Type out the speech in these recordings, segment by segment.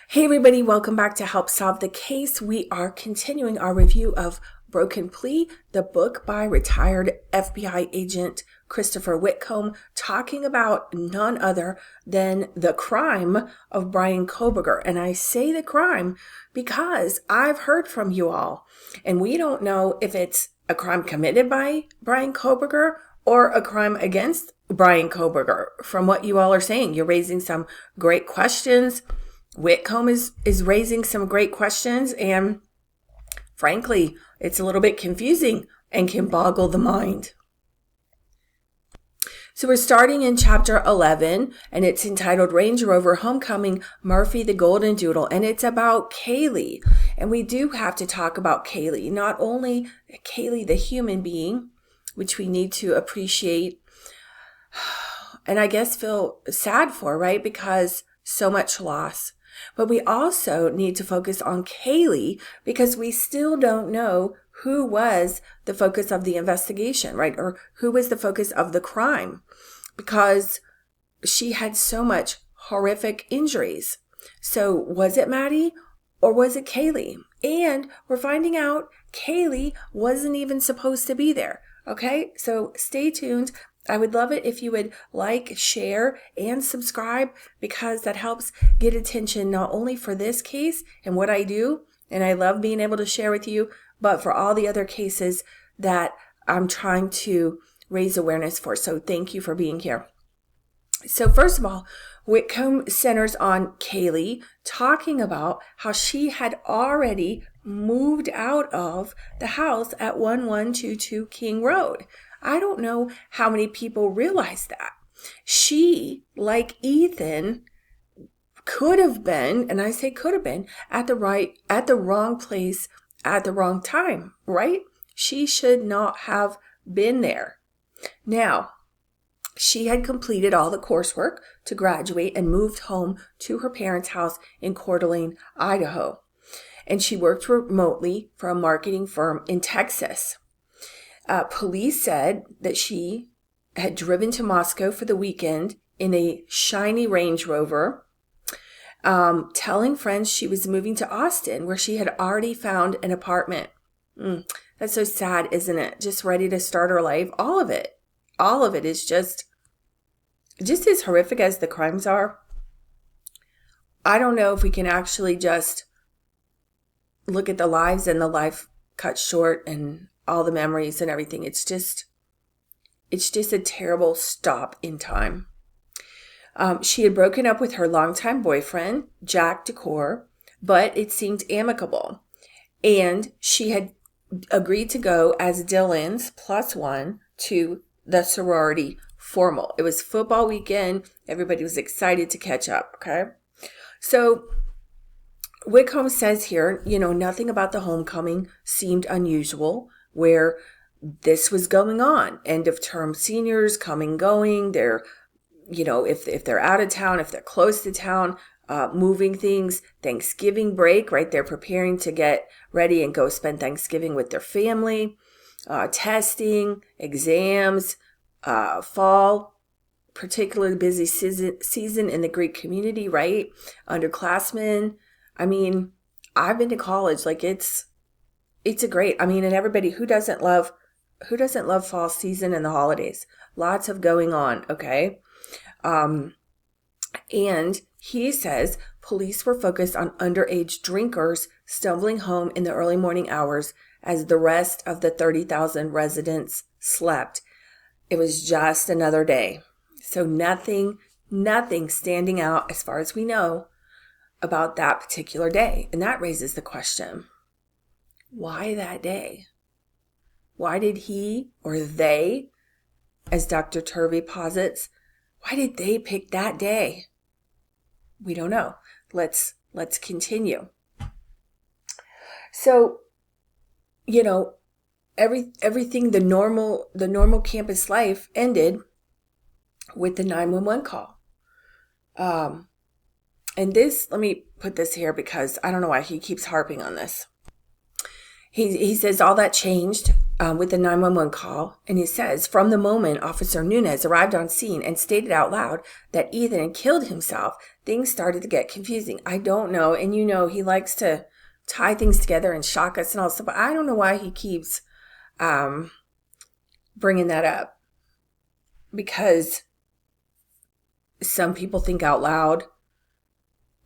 Hey everybody, welcome back to Help Solve the Case. We are continuing our review of Broken Plea, the book by retired FBI agent Christopher Whitcomb, talking about none other than the crime of Brian Kohberger. And I say the crime because I've heard from you all, and we don't know if it's a crime committed by Brian Kohberger or a crime against Brian Kohberger. From what you all are saying, you're raising some great questions. Whitcomb is raising some great questions, and frankly, it's a little bit confusing and can boggle the mind. So we're starting in chapter 11, and it's entitled Range Rover Homecoming, Murphy the Golden Doodle, and it's about Kaylee. And we do have to talk about Kaylee, not only Kaylee the human being, which we need to appreciate and I guess feel sad for, right? Because so much loss. But we also need to focus on Kaylee because we still don't know who was the focus of the investigation, right? Or who was the focus of the crime, because she had so much horrific injuries. So was it Maddie or was it Kaylee? And we're finding out Kaylee wasn't even supposed to be there. Okay, so stay tuned. I would love it if you would like, share, and subscribe because that helps get attention not only for this case and what I do, and I love being able to share with you, but for all the other cases that I'm trying to raise awareness for. So thank you for being here. So first of all, Whitcomb centers on Kaylee talking about how she had already moved out of the house at 1122 King Road. I don't know how many people realize that. She, like Ethan, could have been, and I say could have been, at the wrong place at the wrong time, right? She should not have been there. Now, she had completed all the coursework to graduate and moved home to her parents' house in Coeur d'Alene, Idaho. And she worked remotely for a marketing firm in Texas. Police said that she had driven to Moscow for the weekend in a shiny Range Rover, telling friends she was moving to Austin, where she had already found an apartment. That's so sad, isn't it? Just ready to start her life. All of it is just as horrific as the crimes are. I don't know if we can actually just look at the lives and the life cut short and all the memories and everything. It's just a terrible stop in time. She had broken up with her longtime boyfriend, Jack Decor, but it seemed amicable. And she had agreed to go as Dylan's +1 to the sorority formal. It was football weekend. Everybody was excited to catch up, okay? So Whitcomb says here, nothing about the homecoming seemed unusual, where this was going on. End of term seniors coming, going. They're, if they're out of town, if they're close to town, moving things. Thanksgiving break, right? They're preparing to get ready and go spend Thanksgiving with their family. Testing, exams, fall, particularly busy season in the Greek community, right? Underclassmen. I mean, I've been to college. Like it's a great, and everybody who doesn't love fall season and the holidays. Lots of going on. Okay. And he says police were focused on underage drinkers stumbling home in the early morning hours as the rest of the 30,000 residents slept. It was just another day. So nothing standing out as far as we know about that particular day. And that raises the question, why that day? Why did he or they, as Dr. Turvey posits, why did they pick that day? We don't know. Let's continue. So, everything, the normal campus life ended with the 911 call. And this, let me put this here because I don't know why he keeps harping on this. He says all that changed with the 911 call, and he says, from the moment Officer Nunez arrived on scene and stated out loud that Ethan had killed himself, things started to get confusing. I don't know, and he likes to tie things together and shock us and all stuff, but I don't know why he keeps bringing that up, because some people think out loud.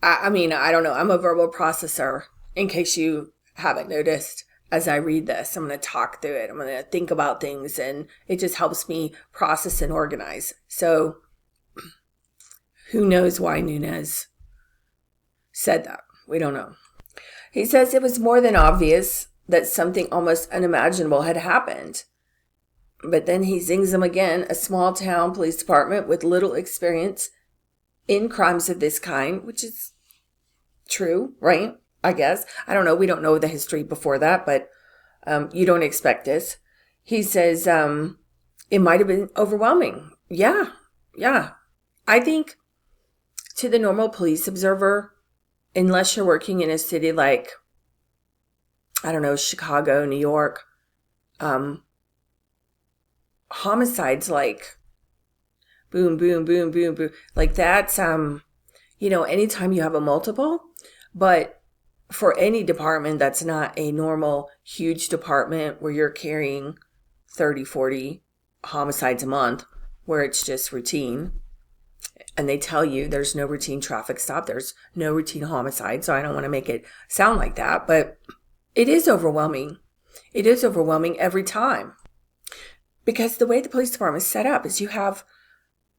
I mean, I don't know. I'm a verbal processor, in case you haven't noticed. As I read this, I'm going to talk through it. I'm going to think about things, and it just helps me process and organize. So who knows why Nunez said that? We don't know. He says it was more than obvious that something almost unimaginable had happened. But then he zings them again, a small town police department with little experience in crimes of this kind, which is true, right? I guess. I don't know. We don't know the history before that, but you don't expect this. He says it might have been overwhelming. Yeah. I think to the normal police observer, unless you're working in a city like, I don't know, Chicago, New York, homicides like boom, boom, boom, boom, boom. Like that's, anytime you have a multiple, but for any department that's not a normal, huge department where you're carrying 30, 40 homicides a month, where it's just routine, and they tell you there's no routine traffic stop, there's no routine homicide, so I don't want to make it sound like that, but it is overwhelming. It is overwhelming every time. Because the way the police department is set up is you have,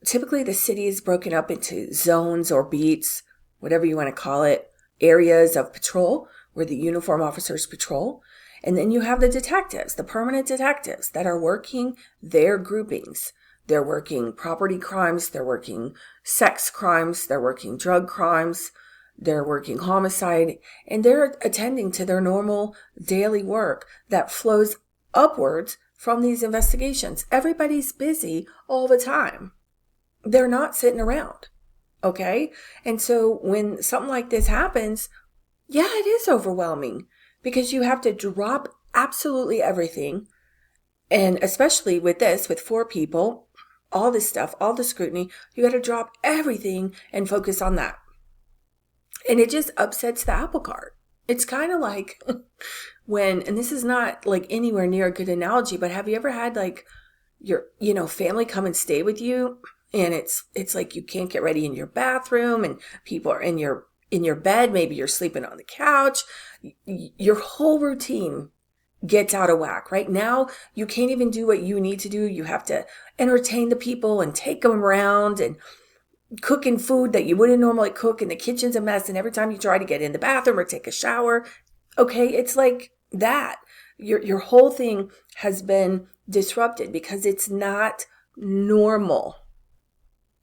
typically the city is broken up into zones or beats, whatever you want to call it, areas of patrol where the uniform officers patrol. And then you have the detectives, the permanent detectives that are working their groupings. They're working property crimes, they're working sex crimes, they're working drug crimes, they're working homicide, and they're attending to their normal daily work that flows upwards from these investigations. Everybody's busy all the time. They're not sitting around. Okay? And so when something like this happens, yeah, it is overwhelming, because you have to drop absolutely everything. And especially with this, with 4 people, all this stuff, all the scrutiny, you got to drop everything and focus on that. And it just upsets the apple cart. It's kind of like when, and this is not like anywhere near a good analogy, but have you ever had like your, family come and stay with you? And it's like you can't get ready in your bathroom, and people are in your bed. Maybe you're sleeping on the couch. Your whole routine gets out of whack. Right now, you can't even do what you need to do. You have to entertain the people and take them around and cooking food that you wouldn't normally cook, and the kitchen's a mess. And every time you try to get in the bathroom or take a shower, okay, it's like that. Your whole thing has been disrupted because it's not normal.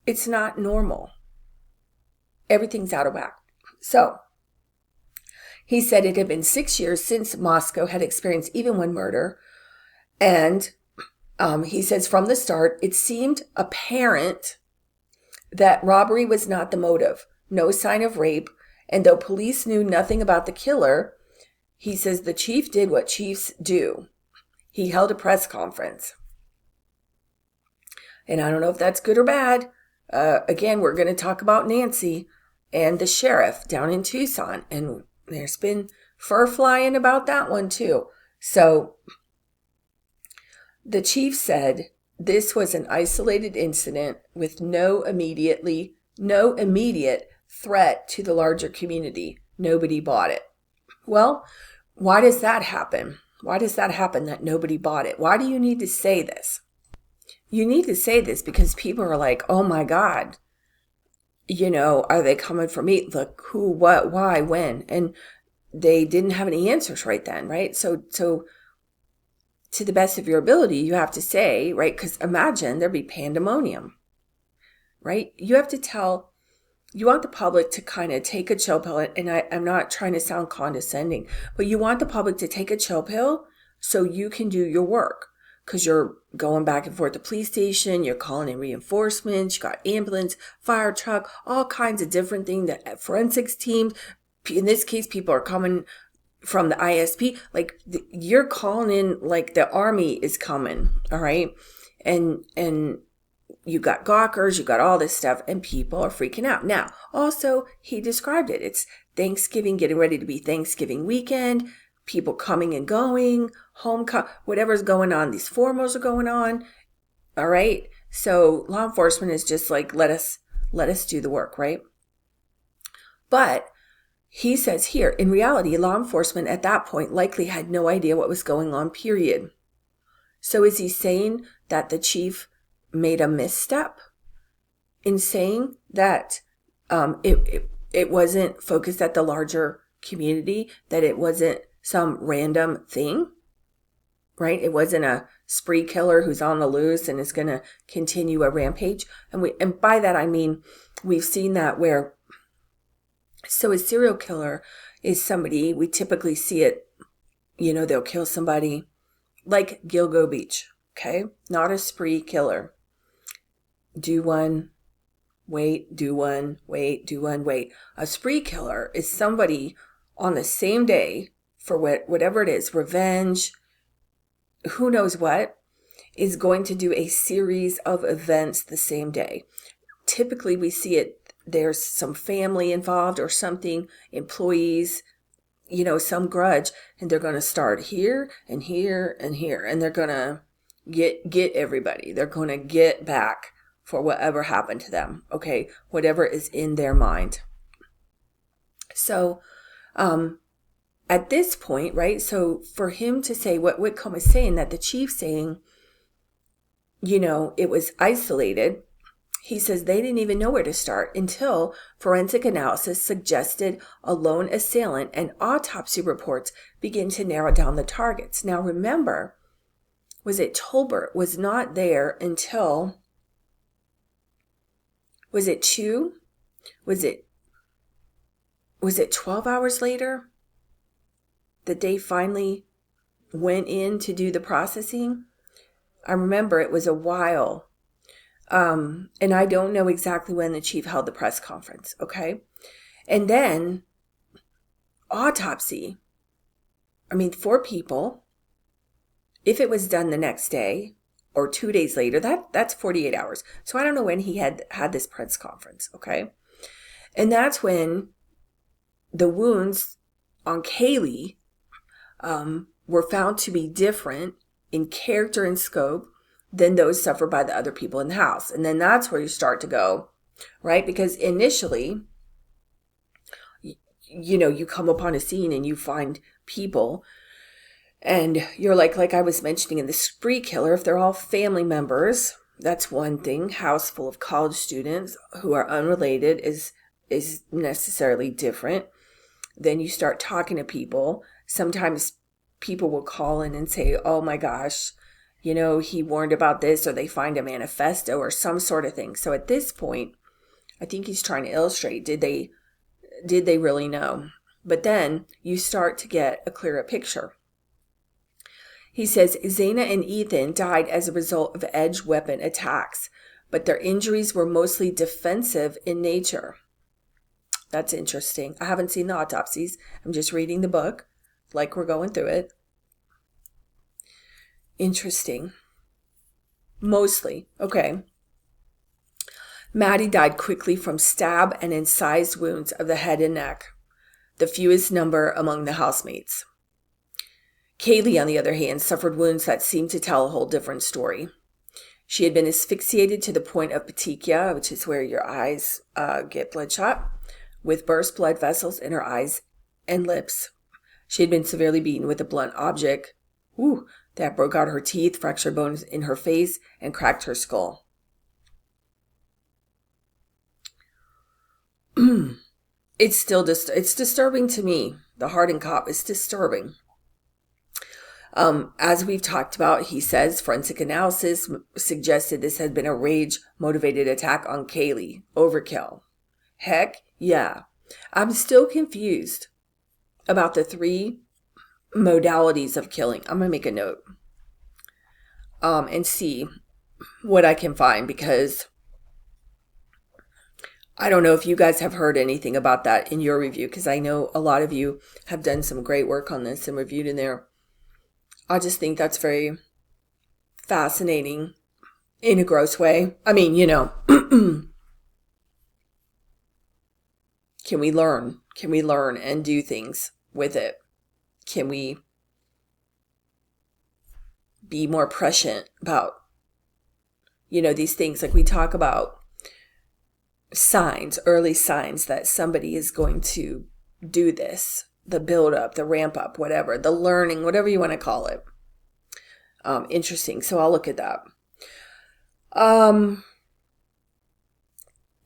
It's not normal. Everything's out of whack. So he said it had been 6 years since Moscow had experienced even one murder. And he says from the start, it seemed apparent that robbery was not the motive. No sign of rape. And though police knew nothing about the killer, he says the chief did what chiefs do. He held a press conference. And I don't know if that's good or bad. Again, we're going to talk about Nancy and the sheriff down in Tucson. And there's been fur flying about that one too. So the chief said this was an isolated incident with no immediate threat to the larger community. Nobody bought it. Well, why does that happen? Why does that happen that nobody bought it? Why do you need to say this? You need to say this because people are like, oh my God, are they coming for me? Look, who, what, why, when? And they didn't have any answers right then, right? So to the best of your ability, you have to say, right? Because imagine there'd be pandemonium, right? You want the public to kind of take a chill pill. And I'm not trying to sound condescending, but you want the public to take a chill pill so you can do your work. Because you're going back and forth to the police station, you're calling in reinforcements, you got ambulance, fire truck, all kinds of different things, that forensics teams. In this case, people are coming from the ISP, like you're calling in like the army is coming, all right? And you got gawkers, you got all this stuff, and people are freaking out. Now, also, he described it. It's Thanksgiving, getting ready to be Thanksgiving weekend, people coming and going, whatever's going on. These formals are going on, all right? So law enforcement is just like, let us do the work, right? But he says here, in reality, law enforcement at that point likely had no idea what was going on, period. So is he saying that the chief made a misstep in saying that it wasn't focused at the larger community, that it wasn't some random thing, right? It wasn't a spree killer who's on the loose and is going to continue a rampage. And by that, I mean, we've seen that where, so a serial killer is somebody, we typically see it, they'll kill somebody like Gilgo Beach, okay? Not a spree killer. Do one, wait, do one, wait, do one, wait. A spree killer is somebody on the same day for whatever it is, revenge, who knows what, is going to do a series of events the same day. Typically, we see it, there's some family involved or something, employees, some grudge, and they're going to start here and here and here, and they're going to get everybody. They're going to get back for whatever happened to them, okay? Whatever is in their mind. So, at this point, right, so for him to say what Whitcomb is saying, that the chief's saying, it was isolated, he says they didn't even know where to start until forensic analysis suggested a lone assailant and autopsy reports begin to narrow down the targets. Now remember, Tolbert was not there until, was it 2? Was it 12 hours later that they finally went in to do the processing? I remember it was a while. And I don't know exactly when the chief held the press conference, okay? And then autopsy. 4 people. If it was done the next day or 2 days later, that's 48 hours. So I don't know when he had this press conference, okay? And that's when the wounds on Kaylee were found to be different in character and scope than those suffered by the other people in the house. And then that's where you start to go, right? Because initially, you come upon a scene and you find people and you're like I was mentioning in the spree killer, if they're all family members, that's one thing. House full of college students who are unrelated is necessarily different. Then you start talking to people. Sometimes people will call in and say, oh my gosh, he warned about this, or they find a manifesto or some sort of thing. So at this point, I think he's trying to illustrate, did they really know? But then you start to get a clearer picture. He says Zaina and Ethan died as a result of edge weapon attacks, but their injuries were mostly defensive in nature. That's interesting. I haven't seen the autopsies. I'm just reading the book, like we're going through it. Interesting. Mostly. Okay. Maddie died quickly from stab and incised wounds of the head and neck, the fewest number among the housemates. Kaylee, on the other hand, suffered wounds that seemed to tell a whole different story. She had been asphyxiated to the point of petechia, which is where your eyes get bloodshot, with burst blood vessels in her eyes and lips. She had been severely beaten with a blunt object that broke out her teeth, fractured bones in her face, and cracked her skull. It's disturbing to me. The Hardin cop is disturbing. As we've talked about, he says forensic analysis suggested this had been a rage-motivated attack on Kaylee. Overkill. Heck, yeah. I'm still confused about the 3 modalities of killing. I'm going to make a note and see what I can find, because I don't know if you guys have heard anything about that in your review, because I know a lot of you have done some great work on this and reviewed in there. I just think that's very fascinating in a gross way. I mean, can we learn? Can we learn and do things with it? Can we be more prescient about, these things? Like we talk about signs, early signs that somebody is going to do this, the build up, the ramp up, whatever, the learning, whatever you want to call it. Interesting. So I'll look at that.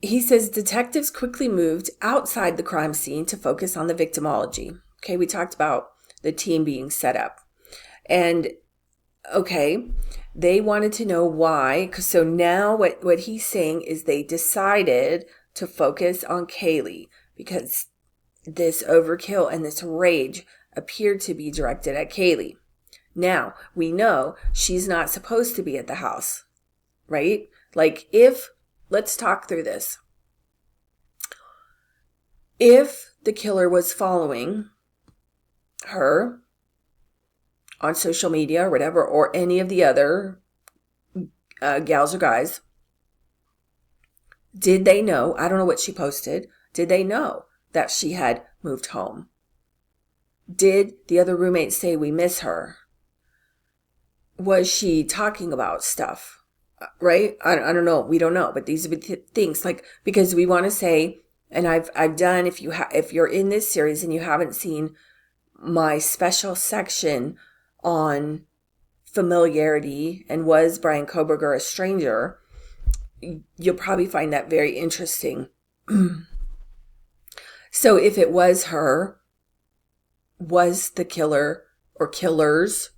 He says detectives quickly moved outside the crime scene to focus on the victimology. Okay, we talked about the team being set up. And, okay, they wanted to know why. So now what he's saying is they decided to focus on Kaylee because this overkill and this rage appeared to be directed at Kaylee. Now, we know she's not supposed to be at the house, right? Like let's talk through this. If the killer was following her on social media or whatever, or any of the other gals or guys, did they know? I don't know what she posted. Did they know that she had moved home? Did the other roommates say we miss her? Was she talking about stuff? Right? I don't know. We don't know. But these are things like, because we want to say, and I've done, if you're in this series and you haven't seen my special section on familiarity and was Brian Kohberger a stranger, you'll probably find that very interesting. So if it was her, was the killer or killers,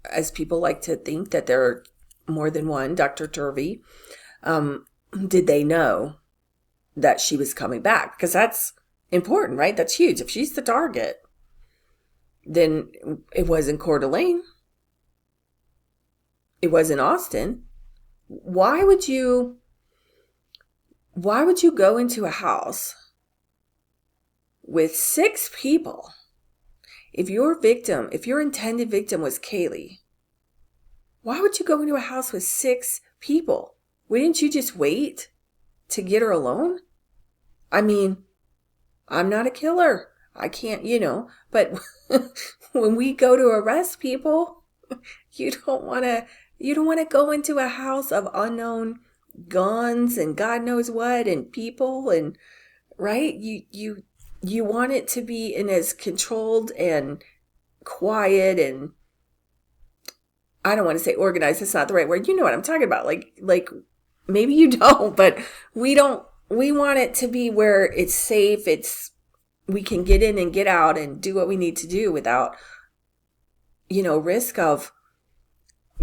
as people like to think that there are more than one, Dr. Turvey, did they know that she was coming back? Because that's important, right? That's huge. If she's the target, then it wasn't Coeur d'Alene. It wasn't Austin. Why would you go into a house with 6 people? If your intended victim was Kaylee, why would you go into a house with 6 people? Wouldn't you just wait to get her alone? I mean, I'm not a killer. I can't, but when we go to arrest people, you don't want to go into a house of unknown guns and God knows what and people, and right? You want it to be in as controlled and quiet, and I don't want to say organized. That's not the right word. You know what I'm talking about. Like maybe you don't, but we want it to be where it's safe. We can get in and get out and do what we need to do without, risk of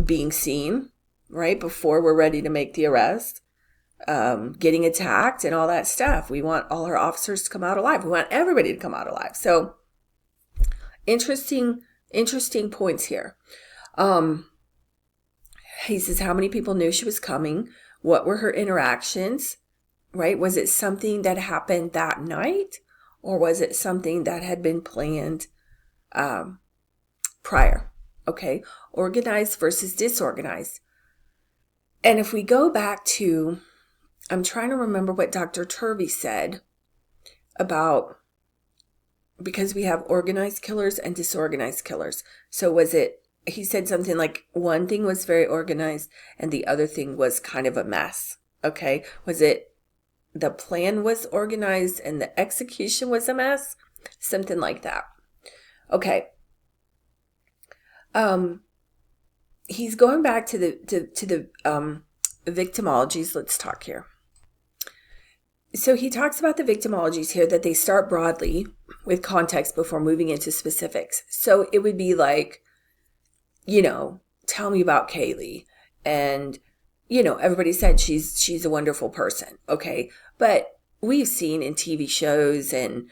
being seen, right? Before we're ready to make the arrest, getting attacked and all that stuff. We want all our officers to come out alive. We want everybody to come out alive. So interesting points here. He says, how many people knew she was coming? What were her interactions, right? Was it something that happened that night? Or was it something that had been planned prior? Okay, organized versus disorganized. And if we go back to, I'm trying to remember what Dr. Turvey said about, because we have organized killers and disorganized killers. So he said something like one thing was very organized and the other thing was kind of a mess. Okay, was it the plan was organized and the execution was a mess? Something like that. Okay. He's going back to the victimologies. Let's talk here. So he talks about the victimologies here, that they start broadly with context before moving into specifics. So it would be like, tell me about Kaylee. And, everybody said she's a wonderful person. Okay. But we've seen in TV shows and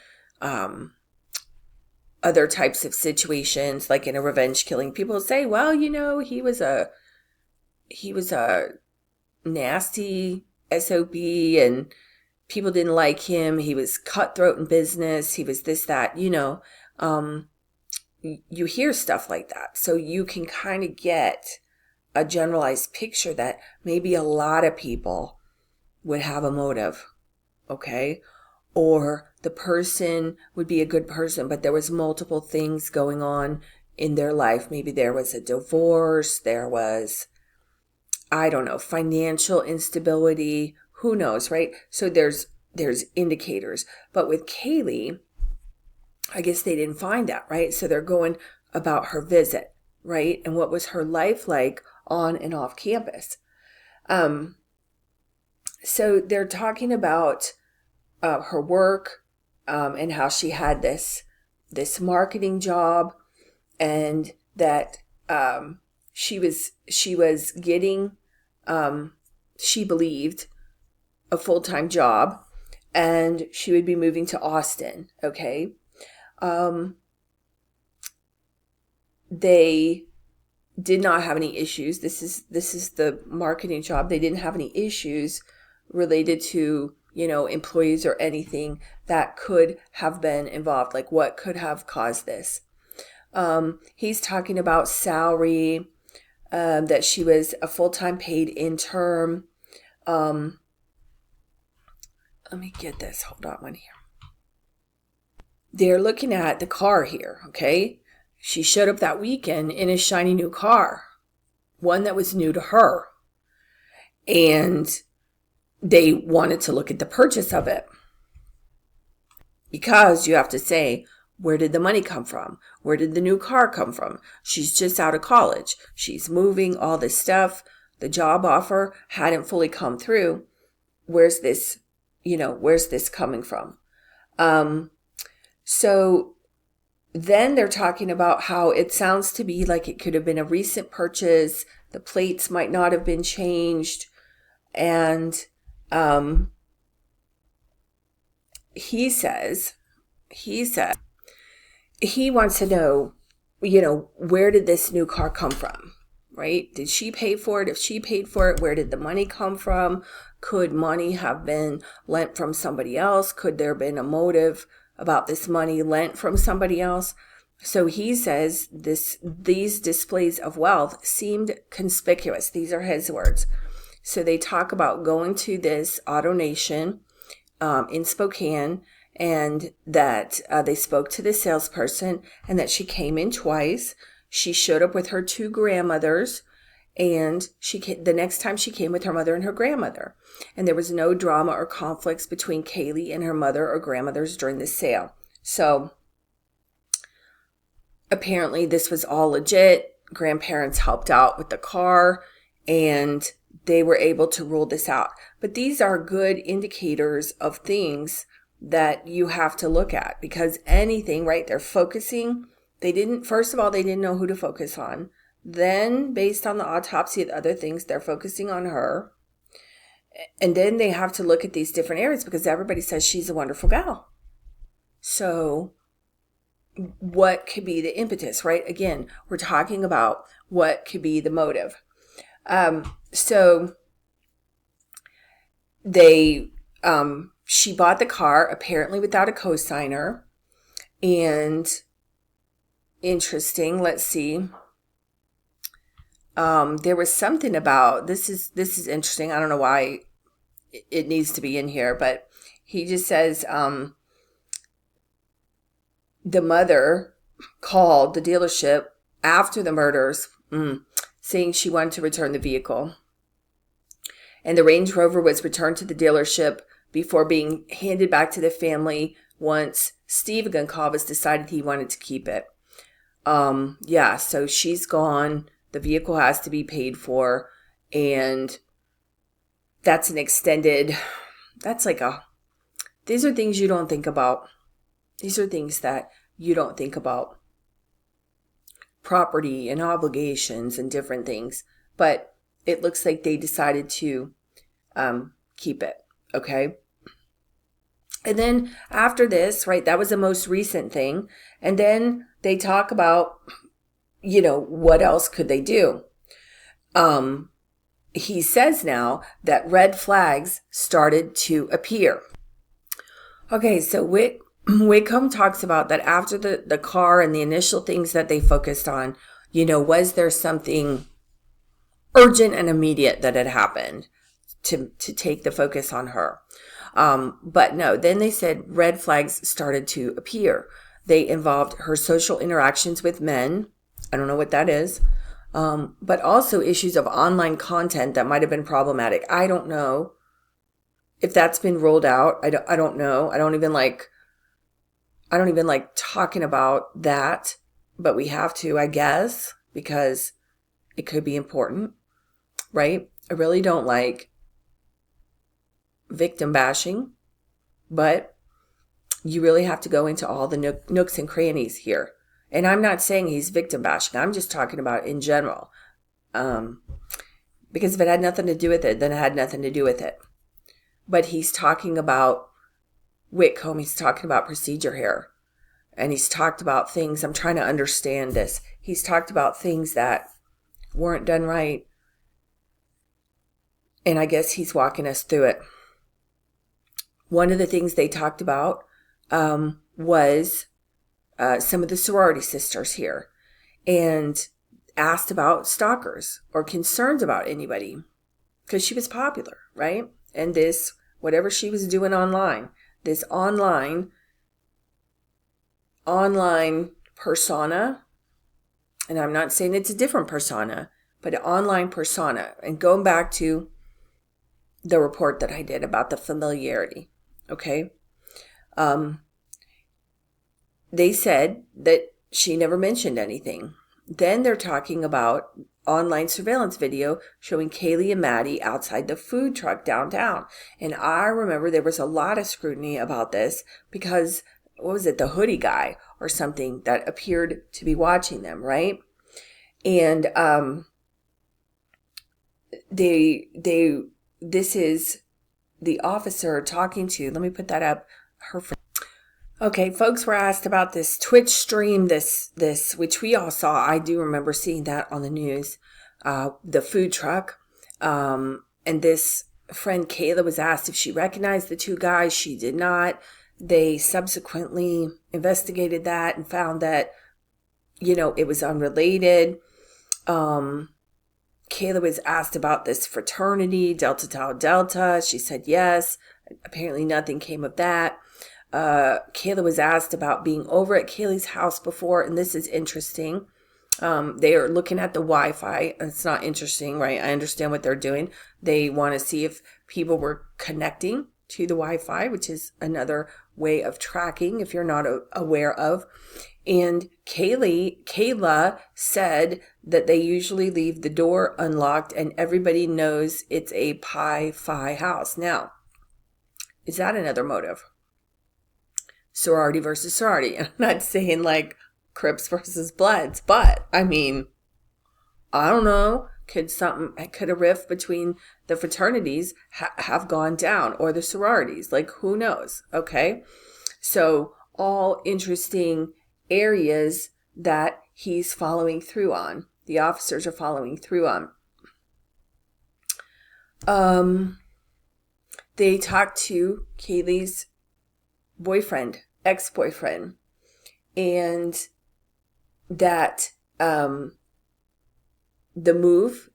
other types of situations, like in a revenge killing, people say, well, he was a nasty SOB and people didn't like him. He was cutthroat in business. He was this, that, you hear stuff like that. So you can kind of get a generalized picture that maybe a lot of people would have a motive, okay? Or the person would be a good person, but there was multiple things going on in their life. Maybe there was a divorce, there was, I don't know, financial instability, who knows, right? So there's indicators. But with Kaylee, I guess they didn't find that, right? So they're going about her visit, right? And what was her life like on and off campus? So they're talking about her work and how she had this marketing job, and that she was getting, she believed, a full-time job, and she would be moving to Austin. Okay. They did not have any issues. This is the marketing job. They didn't have any issues related to, employees or anything that could have been involved. Like, what could have caused this? He's talking about salary, that she was a full-time paid intern. Let me get this. Hold on one here. They're looking at the car here, okay? She showed up that weekend in a shiny new car, one that was new to her. And they wanted to look at the purchase of it. Because you have to say, where did the money come from? Where did the new car come from? She's just out of college. She's moving, all this stuff. The job offer hadn't fully come through. Where's this coming from? So then they're talking about how it sounds to be like it could have been a recent purchase. The plates might not have been changed. And he says he wants to know, where did this new car come from, right? Did she pay for it? If she paid for it, where did the money come from? Could money have been lent from somebody else? Could there have been a motive about this money lent from somebody else? So he says these displays of wealth seemed conspicuous. These are his words. So they talk about going to this AutoNation in Spokane, and that they spoke to the salesperson, and that she came in twice. She showed up with her two grandmothers, and the next time she came with her mother and her grandmother. And there was no drama or conflicts between Kaylee and her mother or grandmothers during the sale. So apparently this was all legit. Grandparents helped out with the car, and they were able to rule this out. But these are good indicators of things that you have to look at, because anything, right? They're focusing. First of all, they didn't know who to focus on. Then, based on the autopsy and other things, they're focusing on her. And then they have to look at these different areas because everybody says she's a wonderful gal. So what could be the impetus, right? Again, we're talking about what could be the motive. So she bought the car apparently without a cosigner. And interesting, let's see. There was something about, this is interesting. I don't know why it needs to be in here, but he just says, the mother called the dealership after the murders, saying she wanted to return the vehicle. And the Range Rover was returned to the dealership before being handed back to the family once Steve Goncalves decided he wanted to keep it. So she's gone. The vehicle has to be paid for, and that's these are things you don't think about. These are things that you don't think about. Property and obligations and different things. But it looks like they decided to keep it, okay? And then after this, right, that was the most recent thing. And then they talk about, what else could they do? He says now that red flags started to appear. Okay, so Whitcomb talks about that after the car and the initial things that they focused on, was there something urgent and immediate that had happened to take the focus on her? But no, then they said red flags started to appear. They involved her social interactions with men. I don't know what that is. But also issues of online content that might have been problematic. I don't know if that's been rolled out. I don't know. I don't even like talking about that, but we have to, I guess, because it could be important, right? I really don't like victim bashing, but you really have to go into all the nooks and crannies here. And I'm not saying he's victim bashing. I'm just talking about in general. Because if it had nothing to do with it, then it had nothing to do with it. But he's talking about Whitcomb. He's talking about procedure here. And he's talked about things. I'm trying to understand this. He's talked about things that weren't done right. And I guess he's walking us through it. One of the things they talked about was some of the sorority sisters here, and asked about stalkers or concerns about anybody, because she was popular, right? And this, whatever she was doing online, this online persona, and I'm not saying it's a different persona, but an online persona. And going back to the report that I did about the familiarity, okay? They said that she never mentioned anything. Then they're talking about online surveillance video showing Kaylee and Maddie outside the food truck downtown. And I remember there was a lot of scrutiny about this because, what was it, the hoodie guy or something that appeared to be watching them, right? And this is the officer talking to, let me put that up, her friend. Okay, folks were asked about this Twitch stream, this which we all saw. I do remember seeing that on the news, the food truck. And this friend Kayla was asked if she recognized the two guys. She did not. They subsequently investigated that and found that, it was unrelated. Kayla was asked about this fraternity, Delta Tau Delta. She said yes. Apparently nothing came of that. Kayla was asked about being over at Kaylee's house before, and this is interesting. They are looking at the Wi-Fi. It's not interesting, right? I understand what they're doing. They want to see if people were connecting to the Wi-Fi, which is another way of tracking if you're not aware of. And Kayla said that they usually leave the door unlocked and everybody knows it's a Pi-Phi house. Now, is that another motive? Sorority versus sorority. I'm not saying like Crips versus Bloods, but I mean, I don't know. Could a rift between the fraternities have gone down, or the sororities? Like, who knows? Okay. So all interesting areas that he's following through on. The officers are following through on. They talked to Kaylee's ex-boyfriend, and that the move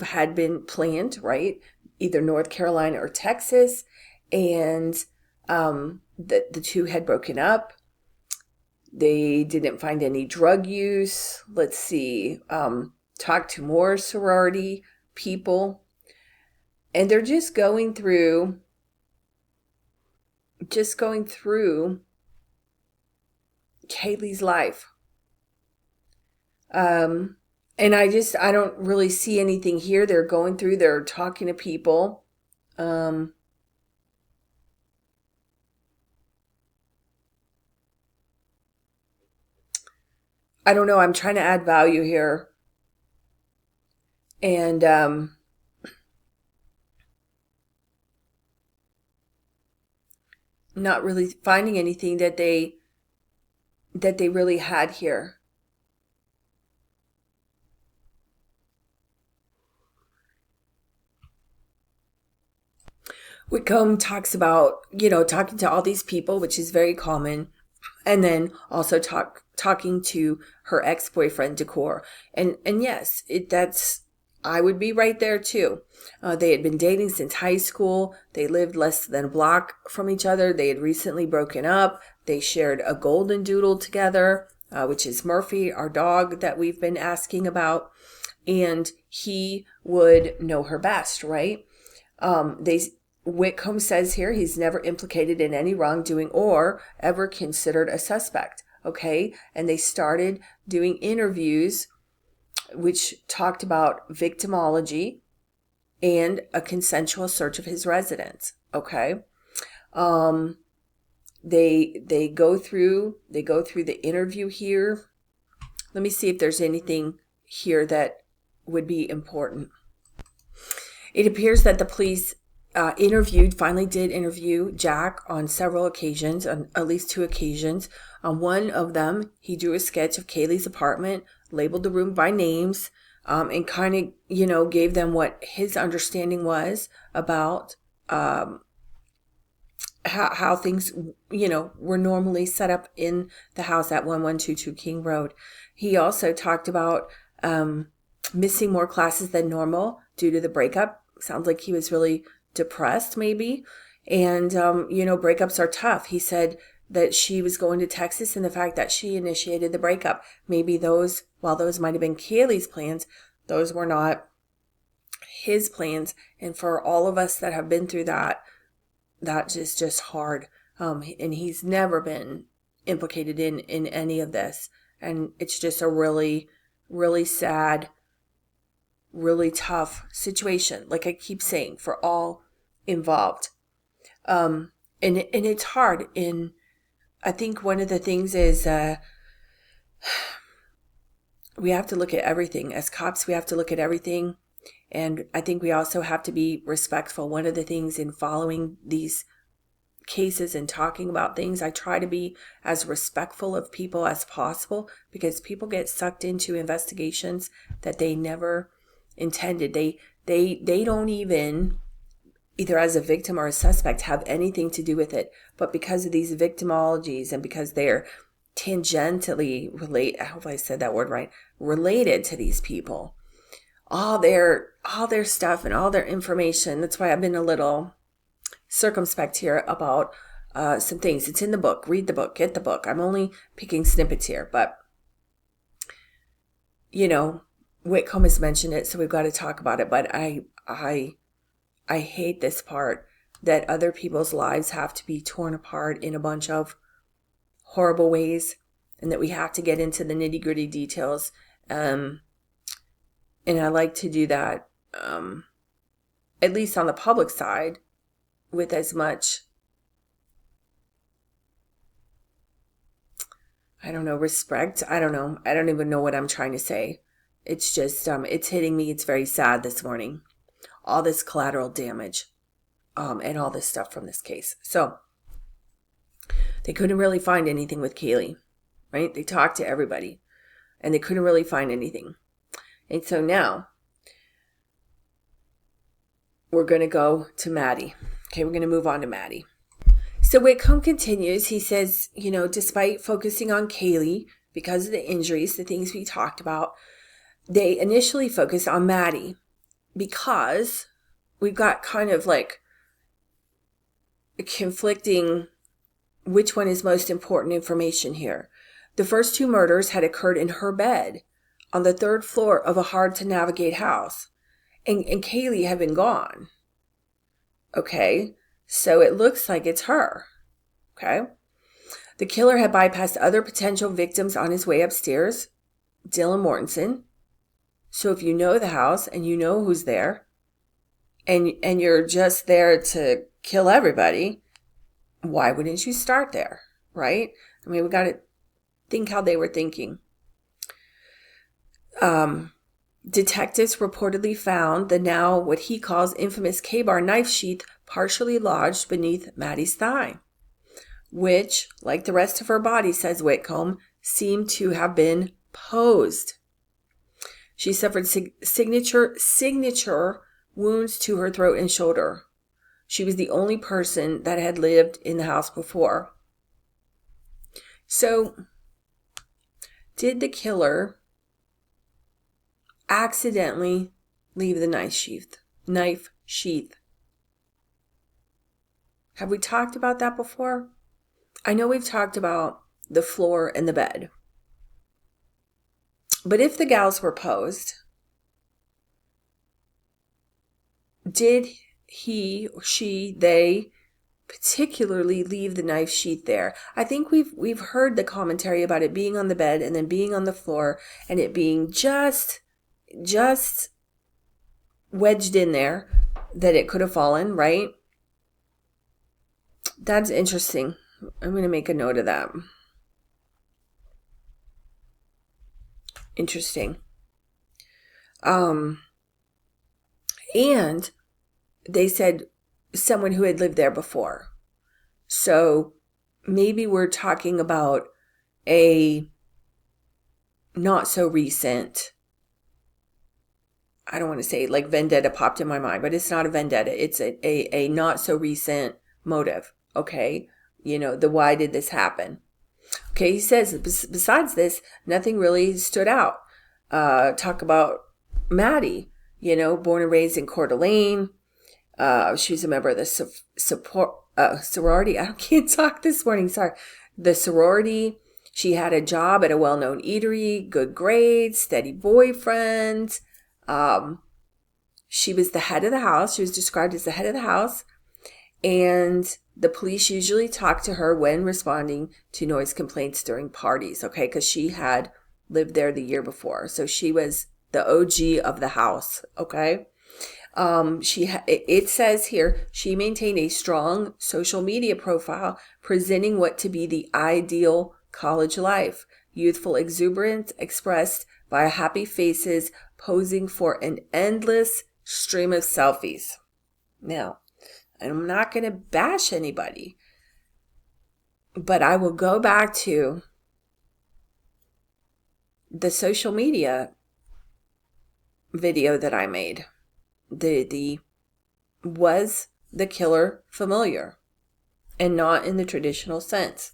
had been planned, right? Either North Carolina or Texas, and the two had broken up. They didn't find any drug use. Let's see. Talked to more sorority people, and they're just going through Kaylee's life. And I don't really see anything here. They're talking to people. I don't know. I'm trying to add value here. And not really finding anything that they really had here. Whitcomb talks about, talking to all these people, which is very common, and then also talking to her ex-boyfriend Decor. And yes, I would be right there too. They had been dating since high school. They lived less than a block from each other. They had recently broken up. They shared a golden doodle together, which is Murphy, our dog that we've been asking about. And he would know her best, right? Whitcomb says here he's never implicated in any wrongdoing or ever considered a suspect. Okay. And they started doing interviews which talked about victimology and a consensual search of his residence. Okay. They go through the interview here. Let me see if there's anything here that would be important. It appears that the police finally did interview Jack on several occasions, on at least 2 occasions. On one of them, he drew a sketch of Kaylee's apartment, labeled the room by names, and kind of, gave them what his understanding was about how things, were normally set up in the house at 1122 King Road. He also talked about missing more classes than normal due to the breakup. Sounds like he was really depressed maybe. And, breakups are tough. He said that she was going to Texas and the fact that she initiated the breakup. Maybe while those might have been Kaylee's plans, those were not his plans. And for all of us that have been through that is just hard. And he's never been implicated in any of this. And it's just a really, really sad, really tough situation, like I keep saying, for all involved. And it's hard. And I think one of the things is we have to look at everything. As cops, we have to look at everything. And I think we also have to be respectful. One of the things in following these cases and talking about things, I try to be as respectful of people as possible, because people get sucked into investigations that they never intended. They don't even, either as a victim or a suspect, have anything to do with it. But because of these victimologies and because they're tangentially I hope I said that word right, related to these people, all their stuff and all their information. That's why I've been a little circumspect here about some things. It's in the book. Read the book. Get the book. I'm only picking snippets here, but Whitcomb has mentioned it, so we've got to talk about it. But I hate this part, that other people's lives have to be torn apart in a bunch of horrible ways, and that we have to get into the nitty-gritty details. And I like to do that, at least on the public side, with as much, respect. I don't know. I don't even know what I'm trying to say. It's just, it's hitting me. It's very sad this morning. All this collateral damage, and all this stuff from this case. So they couldn't really find anything with Kaylee, right? They talked to everybody and they couldn't really find anything. And so now we're going to go to Maddie. Okay, we're going to move on to Maddie. So Whitcomb continues. He says, despite focusing on Kaylee because of the injuries, the things we talked about, they initially focused on Maddie because we've got kind of like conflicting which one is most important information here. The first 2 murders had occurred in her bed on the 3rd floor of a hard-to-navigate house, and Kaylee had been gone. Okay, so it looks like it's her. Okay. The killer had bypassed other potential victims on his way upstairs, Dylan Mortensen. So if you know the house and you know who's there, and you're just there to kill everybody, why wouldn't you start there, right? I mean, we got to think how they were thinking. Detectives reportedly found the now what he calls infamous K-bar knife sheath partially lodged beneath Maddie's thigh, which, like the rest of her body, says Whitcomb, seemed to have been posed. She suffered signature wounds to her throat and shoulder. She was the only person that had lived in the house before. So, did the killer accidentally leave the knife sheath? Have we talked about that before? I know we've talked about the floor and the bed. But if the gals were posed, did he, she, they particularly leave the knife sheath there? I think we've heard the commentary about it being on the bed and then being on the floor and it being just wedged in there, that it could have fallen, right? That's interesting. I'm going to make a note of that. Interesting. And they said someone who had lived there before. So maybe we're talking about a not so recent, I don't want to say like vendetta popped in my mind, but it's not a vendetta. It's a not so recent motive. Okay. The why did this happen? Okay. He says, besides this, nothing really stood out. Talk about Maddie, born and raised in Coeur d'Alene. She was a member of the sorority. I can't talk this morning. Sorry. The sorority. She had a job at a well-known eatery, good grades, steady boyfriend. She was the head of the house. She was described as the head of the house. And the police usually talk to her when responding to noise complaints during parties. Okay. Because she had lived there the year before. So she was the OG of the house. Okay. It says here, she maintained a strong social media profile presenting what to be the ideal college life. Youthful exuberance expressed by happy faces posing for an endless stream of selfies. Now, I'm not going to bash anybody, but I will go back to the social media video that I made. Was the killer familiar? And not in the traditional sense.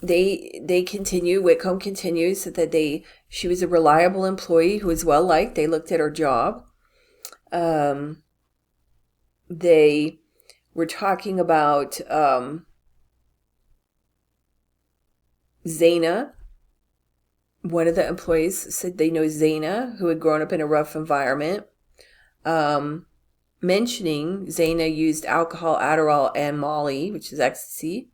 They continue, Whitcomb continues that she was a reliable employee who was well liked. They looked at her job. They were talking about Zaina. One of the employees said they know Zaina, who had grown up in a rough environment. Mentioning Zaina used alcohol, Adderall, and Molly, which is ecstasy.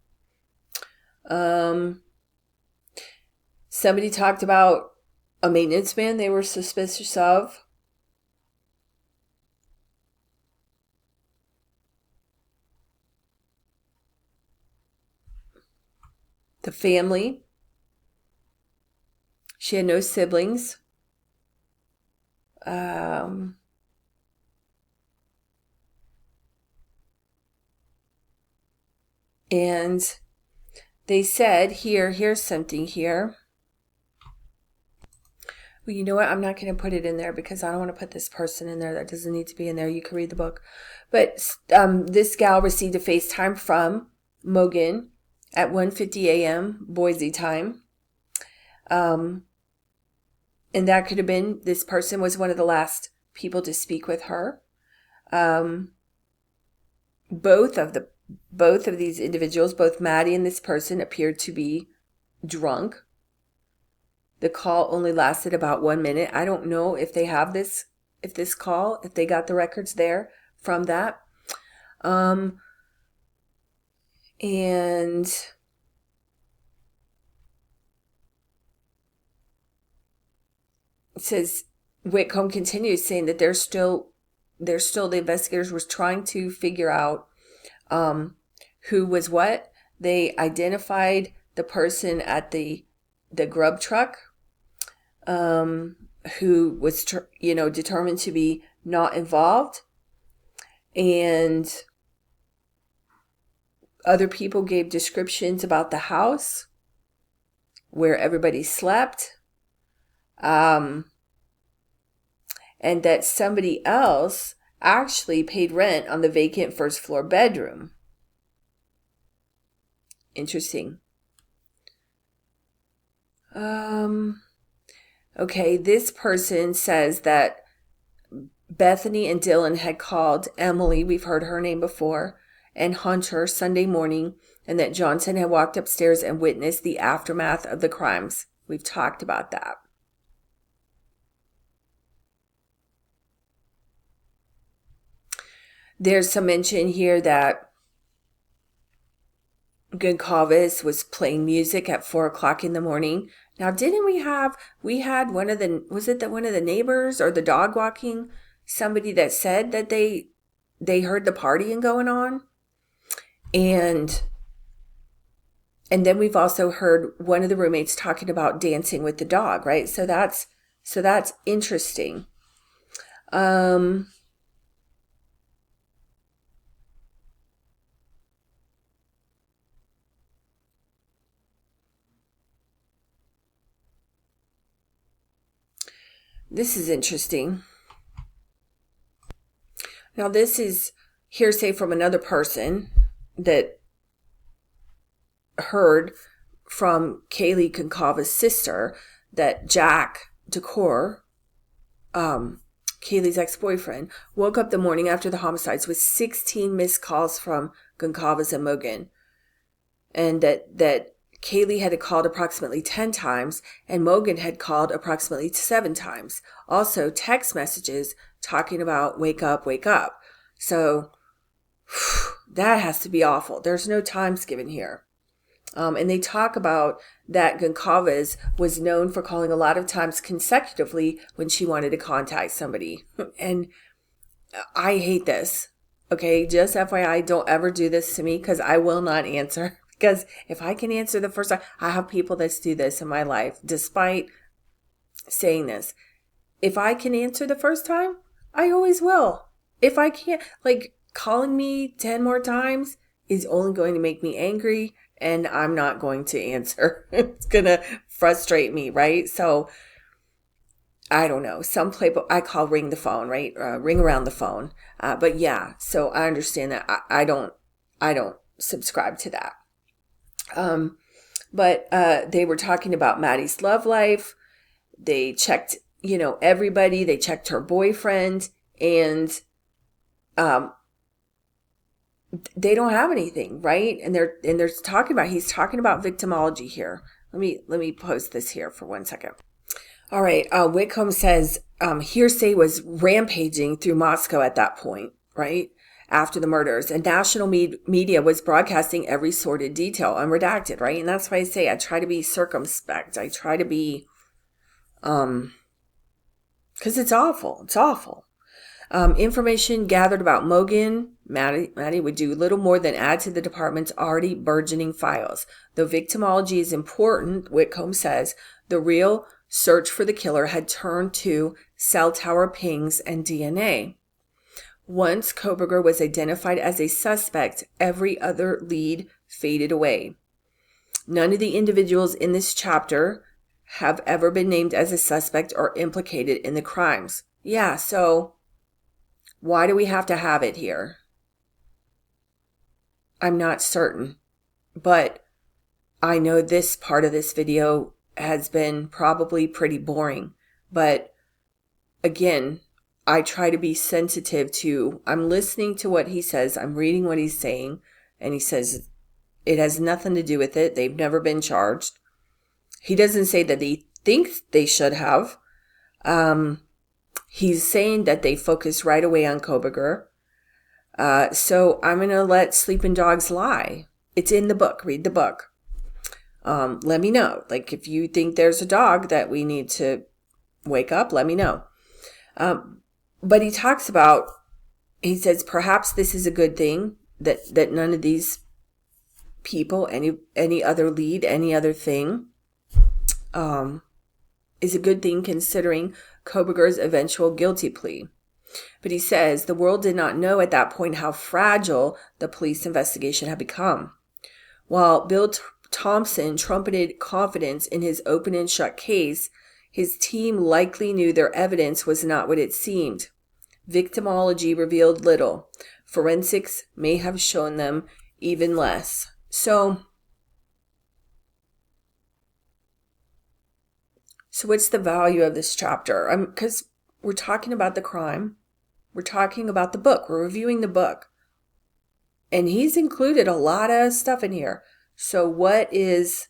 Somebody talked about a maintenance man they were suspicious of. The family. She had no siblings. And they said, here's something here. Well, you know what? I'm not going to put it in there because I don't want to put this person in there that doesn't need to be in there. You can read the book. But this gal received a FaceTime from Mogan at 1:50 a.m. Boise time. And that could have been, this person was one of the last people to speak with her. Both of these individuals, both Maddie and this person, appeared to be drunk. The call only lasted about 1 minute. I don't know if they have if they got the records there from that. And it says, Whitcomb continues saying that the investigators was trying to figure out who was what. They identified the person at the grub truck, who was, determined to be not involved. And other people gave descriptions about the house where everybody slept. And and that somebody else actually paid rent on the vacant first floor bedroom. Interesting. Okay, this person says that Bethany and Dylan had called Emily, we've heard her name before, and Hunter Sunday morning, and that Johnson had walked upstairs and witnessed the aftermath of the crimes. We've talked about that. There's some mention here that Goncalves was playing music at 4 o'clock in the morning. Now, didn't we had one of the neighbors or the dog walking, somebody that said that they heard the partying going on? And then we've also heard one of the roommates talking about dancing with the dog, right? So that's interesting. This is interesting. Now, this is hearsay from another person that heard from Kaylee Goncalves' sister that Jack Decor, Kaylee's ex-boyfriend, woke up the morning after the homicides with 16 missed calls from Goncalves and Mogan, and that Kaylee had called approximately 10 times and Mogan had called approximately 7 times. Also, text messages talking about wake up, wake up. So that has to be awful. There's no times given here. And they talk about that Goncalves was known for calling a lot of times consecutively when she wanted to contact somebody. And I hate this. Okay, just FYI, don't ever do this to me because I will not answer. Because if I can answer the first time, I have people that do this in my life, despite saying this. If I can answer the first time, I always will. If I can't, calling me 10 more times is only going to make me angry, and I'm not going to answer. It's going to frustrate me, right? So, I don't know. Some people, I call ring the phone, right? Ring around the phone. But yeah, so I understand that. I don't subscribe to that. But they were talking about Maddie's love life. They checked, everybody. They checked her boyfriend, and they don't have anything, right? And he's talking about victimology here. Let me post this here for 1 second. All right. Whitcomb says hearsay was rampaging through Moscow at that point, right? After the murders, and national media was broadcasting every sordid detail, unredacted, right? And that's why I say I try to be circumspect. I try to be, because it's awful. It's awful. Information gathered about Mogan, Maddie would do little more than add to the department's already burgeoning files. Though victimology is important, Whitcomb says, the real search for the killer had turned to cell tower pings and DNA. Once Kohberger was identified as a suspect, every other lead faded away. None of the individuals in this chapter have ever been named as a suspect or implicated in the crimes. Yeah, so why do we have to have it here? I'm not certain, but I know this part of this video has been probably pretty boring. But again, I try to be sensitive to, I'm listening to what he says, I'm reading what he's saying, and he says it has nothing to do with it. They've never been charged. He doesn't say that he thinks they should have. He's saying that they focused right away on Kohberger. So I'm going to let sleeping dogs lie. It's in the book. Read the book. Let me know. If you think there's a dog that we need to wake up, let me know. But he talks about, he says, perhaps this is a good thing that none of these people, any other lead, any other thing, is a good thing considering Kohberger's eventual guilty plea. But he says the world did not know at that point how fragile the police investigation had become. While Bill Thompson trumpeted confidence in his open and shut case, His team likely knew their evidence was not what it seemed. Victimology revealed little. Forensics may have shown them even less. So what's the value of this chapter? Because we're talking about the crime. We're talking about the book. We're reviewing the book. And he's included a lot of stuff in here. So what is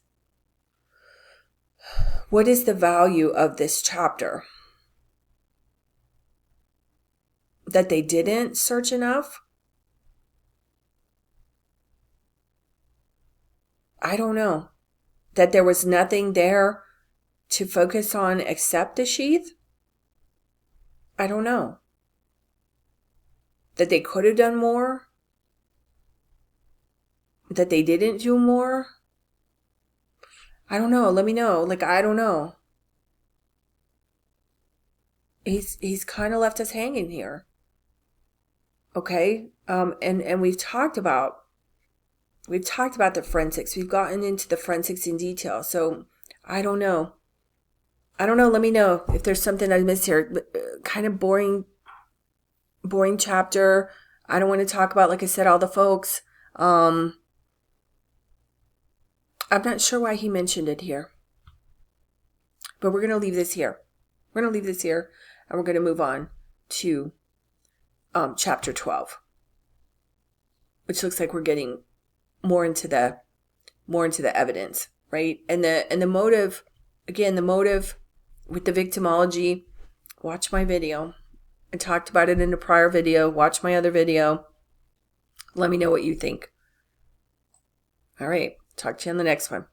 the value of this chapter? That they didn't search enough? I don't know. That there was nothing there to focus on except the sheath? I don't know. That they could have done more? That they didn't do more? I don't know. Let me know. I don't know. He's kind of left us hanging here. Okay? And we've talked about the forensics. We've gotten into the forensics in detail. So I don't know. Let me know if there's something I missed here. Kind of boring chapter. I don't want to talk about, like I said, all the folks. I'm not sure why he mentioned it here. But we're going to leave this here. And we're going to move on to chapter 12. Which looks like we're getting more into the evidence, right? And the motive, again, with the victimology, watch my video. I talked about it in a prior video. Watch my other video. Let me know what you think. All right. Talk to you on the next one.